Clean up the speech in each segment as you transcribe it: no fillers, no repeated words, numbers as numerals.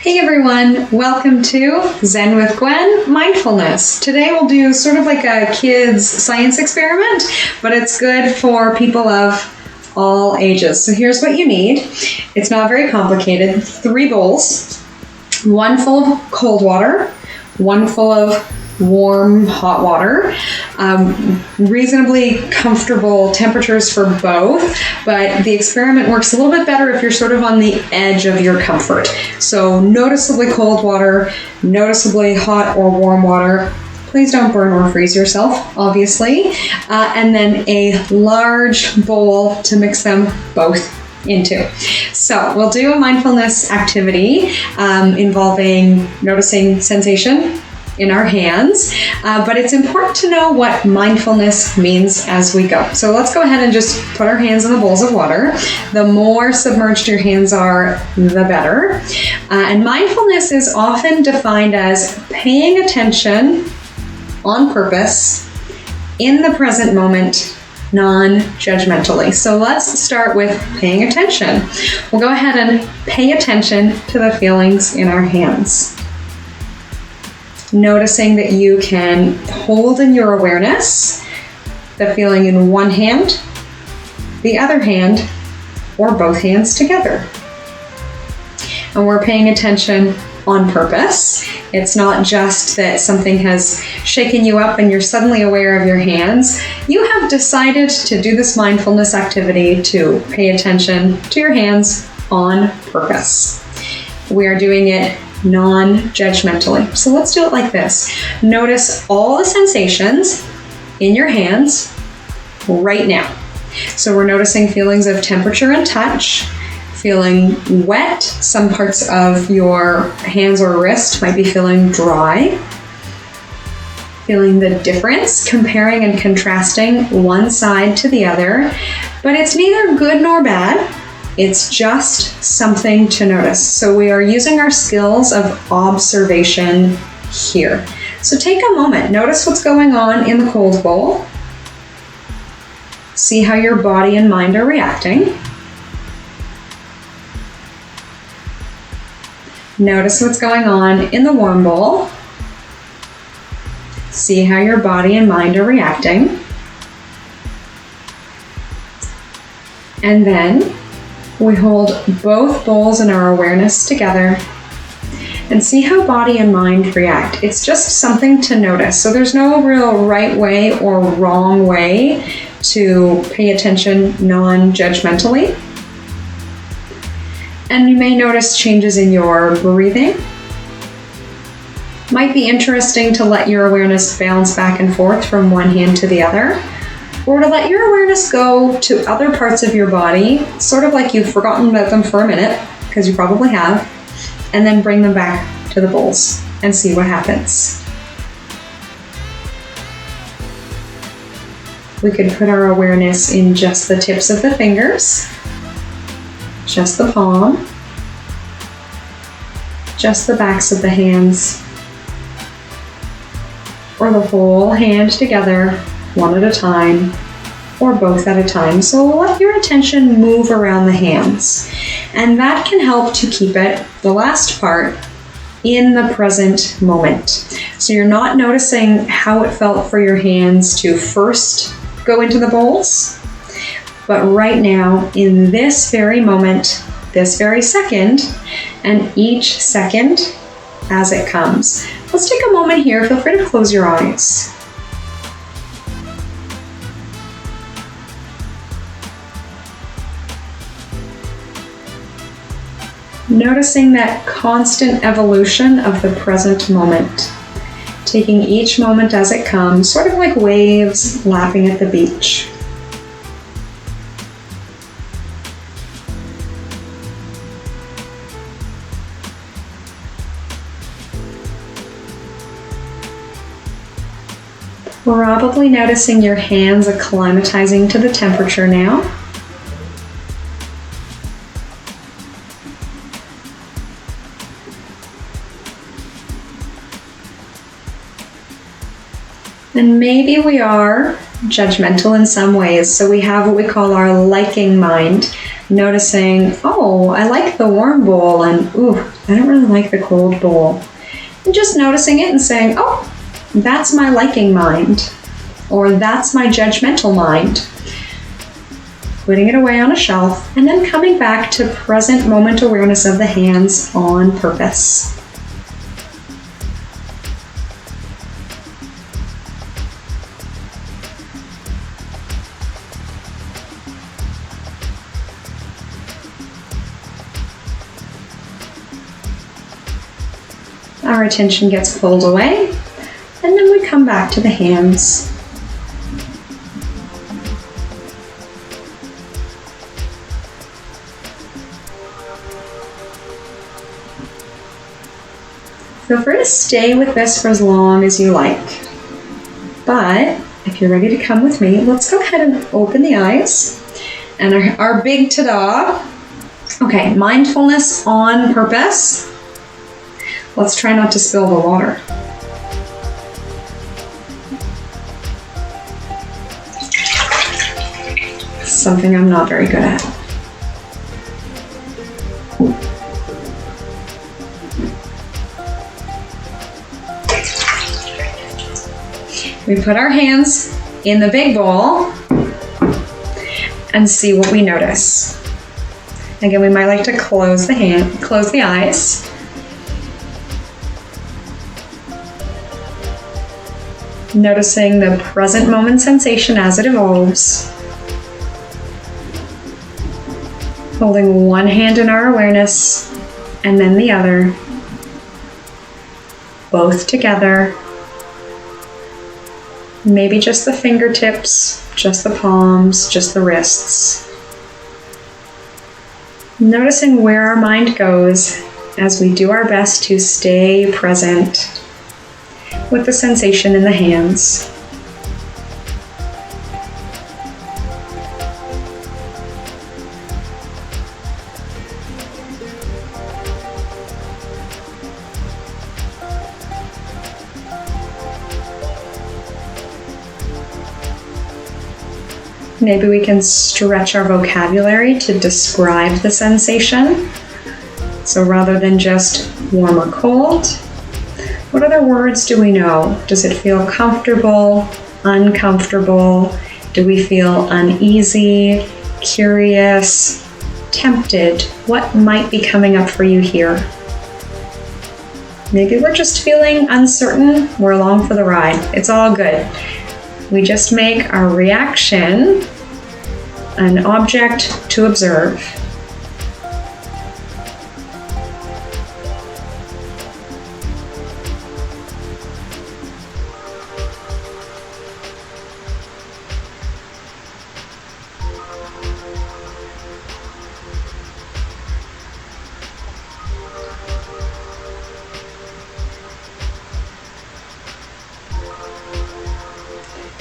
Hey everyone, welcome to Zen with Gwen Mindfulness. Today we'll do sort of like a kids science experiment, but it's good for people of all ages. So here's what you need. It's not very complicated. 3 bowls, one full of cold water, one full of warm hot water, reasonably comfortable temperatures for both, but the experiment works a little bit better if you're sort of on the edge of your comfort. So noticeably cold water, noticeably hot or warm water. Please don't burn or freeze yourself, obviously. And then a large bowl to mix them both into. So we'll do a mindfulness activity involving noticing sensation in our hands, but it's important to know what mindfulness means as we go. So let's go ahead and just put our hands in the bowls of water. The more submerged your hands are, the better. And mindfulness is often defined as paying attention on purpose in the present moment, non-judgmentally. So let's start with paying attention. We'll go ahead and pay attention to the feelings in our hands. Noticing that you can hold in your awareness the feeling in one hand, the other hand, or both hands together. And we're paying attention on purpose. It's not just that something has shaken you up and you're suddenly aware of your hands. You have decided to do this mindfulness activity to pay attention to your hands on purpose. We are doing it non-judgmentally. So let's do it like this. Notice all the sensations in your hands right now. So we're noticing feelings of temperature and touch, feeling wet. Some parts of your hands or wrist might be feeling dry. Feeling the difference, comparing and contrasting one side to the other. But it's neither good nor bad. It's just something to notice. So we are using our skills of observation here. So take a moment. Notice what's going on in the cold bowl. See how your body and mind are reacting. Notice what's going on in the warm bowl. See how your body and mind are reacting. And then we hold both bowls in our awareness together and see how body and mind react. It's just something to notice. So there's no real right way or wrong way to pay attention non-judgmentally. And you may notice changes in your breathing. Might be interesting to let your awareness bounce back and forth from one hand to the other, or to let your awareness go to other parts of your body, sort of like you've forgotten about them for a minute, because you probably have, and then bring them back to the bowls and see what happens. We could put our awareness in just the tips of the fingers, just the palm, just the backs of the hands, or the whole hand together, one at a time, or both at a time. So let your attention move around the hands. And that can help to keep it, the last part, in the present moment. So you're not noticing how it felt for your hands to first go into the bowls, but right now, in this very moment, this very second, and each second as it comes. Let's take a moment here. Feel free to close your eyes. Noticing that constant evolution of the present moment. Taking each moment as it comes, sort of like waves lapping at the beach. Probably noticing your hands acclimatizing to the temperature now. And maybe we are judgmental in some ways. So we have what we call our liking mind Noticing, oh, I like the warm bowl, and ooh, I don't really like the cold bowl. And just noticing it and saying, oh, that's my liking mind, or that's my judgmental mind. Putting it away on a shelf, and then coming back to present moment awareness of the hands on purpose. Our attention gets pulled away, and then we come back to the hands. Feel free to stay with this for as long as you like. But if you're ready to come with me, let's go ahead and open the eyes. And our big ta-da. Okay, mindfulness on purpose. Let's try not to spill the water. Something I'm not very good at. We put our hands in the big bowl and see what we notice. Again, we might like to close the eyes. Noticing the present moment sensation as it evolves. Holding one hand in our awareness and then the other, both together. Maybe just the fingertips, just the palms, just the wrists. Noticing where our mind goes as we do our best to stay present with the sensation in the hands. Maybe we can stretch our vocabulary to describe the sensation. So rather than just warm or cold, what other words do we know? Does it feel comfortable, uncomfortable? Do we feel uneasy, curious, tempted? What might be coming up for you here? Maybe we're just feeling uncertain. We're along for the ride. It's all good. We just make our reaction an object to observe.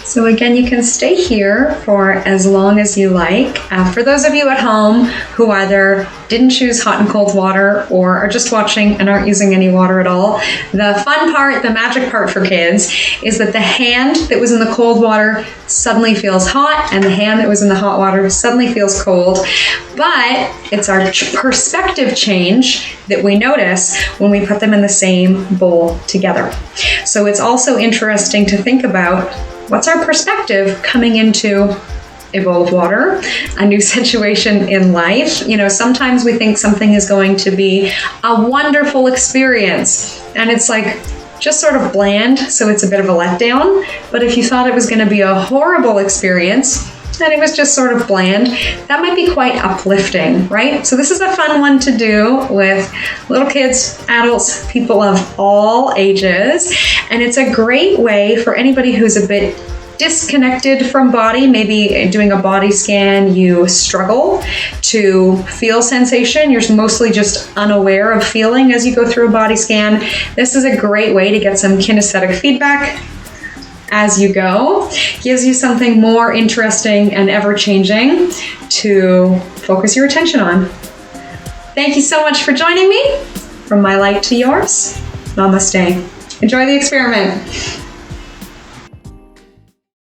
So again, you can stay here for as long as you like. For those of you at home who either didn't choose hot and cold water or are just watching and aren't using any water at all, the fun part, the magic part for kids, is that the hand that was in the cold water suddenly feels hot and the hand that was in the hot water suddenly feels cold. But it's our perspective change that we notice when we put them in the same bowl together. So it's also interesting to think about what's our perspective coming into a bowl of water, a new situation in life. You know, sometimes we think something is going to be a wonderful experience and it's like just sort of bland, so it's a bit of a letdown. But if you thought it was going to be a horrible experience and it was just sort of bland, that might be quite uplifting, right? So this is a fun one to do with little kids, adults, people of all ages. And it's a great way for anybody who's a bit disconnected from body, maybe doing a body scan, you struggle to feel sensation. You're mostly just unaware of feeling as you go through a body scan. This is a great way to get some kinesthetic feedback as you go. Gives you something more interesting and ever-changing to focus your attention on. Thank you so much for joining me. From my light to yours, namaste. Enjoy the experiment.